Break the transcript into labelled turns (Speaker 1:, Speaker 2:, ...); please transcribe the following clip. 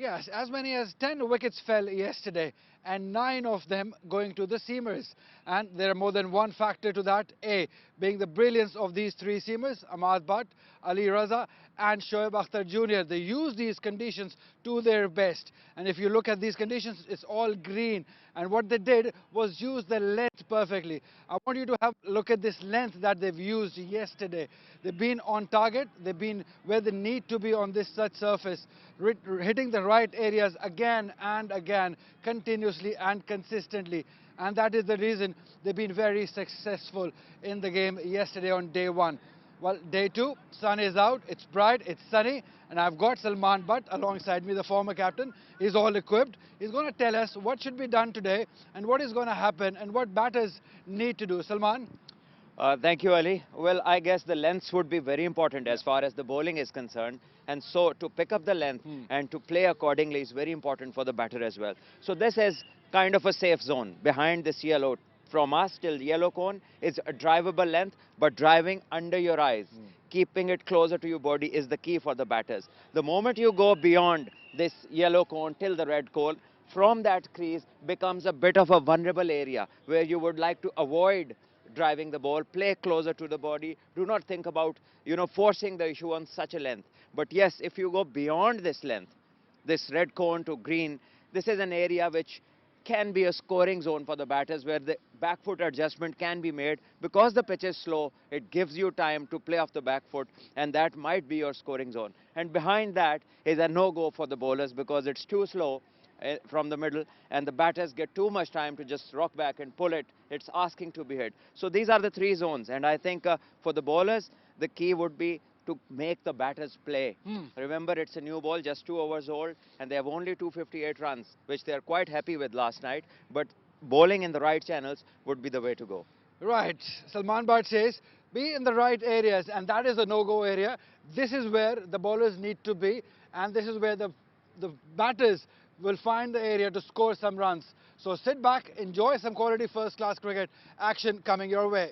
Speaker 1: Yes, as many as 10 wickets fell yesterday, and 9 of them going to the seamers. And there are more than one factor to that. A, being the brilliance of these three seamers, Ahmad Butt, Ali Raza and Shoaib Akhtar Jr. They use these conditions to their best. And if you look at these conditions, it's all green. And what they did was use the length perfectly. I want you to have a look at this length that they've used yesterday. They've been on target. They've been where they need to be on this such surface, hitting the right areas again and again, continuously and consistently. And that is the reason they've been very successful in the game yesterday on day one. Well, day two, sun is out, it's bright, it's sunny, and I've got Salman Butt alongside me, the former captain. He's all equipped. He's going to tell us what should be done today and what is going to happen and what batters need to do. Salman?
Speaker 2: Thank you, Ali. Well, I guess the lengths would be very important
Speaker 1: Yeah.
Speaker 2: as far as the bowling is concerned. And so to pick up the length and to play accordingly is very important for the batter as well. So this is kind of a safe zone behind this yellow. From us till yellow cone is a drivable length, but driving under your eyes, keeping it closer to your body is the key for the batters. The moment you go beyond this yellow cone till the red cone, from that crease becomes a bit of a vulnerable area where you would like to avoid driving the ball, play closer to the body. Do not think about, forcing the issue on such a length. But yes, if you go beyond this length, this red cone to green, this is an area which can be a scoring zone for the batters where the back foot adjustment can be made. Because the pitch is slow, it gives you time to play off the back foot, and that might be your scoring zone. And behind that is a no-go for the bowlers because it's too slow from the middle, and the batters get too much time to just rock back and pull it. It's asking to be hit. So these are the three zones, and I think for the bowlers, the key would be to make the batters play. Remember, it's a new ball, just 2 overs old, and they have only 258 runs, which they are quite happy with last night. But bowling in the right channels would be the way to go.
Speaker 1: Right. Salman Butt says, be in the right areas, and that is a no-go area. This is where the bowlers need to be, and this is where the batters will find the area to score some runs. So sit back, enjoy some quality first-class cricket action coming your way.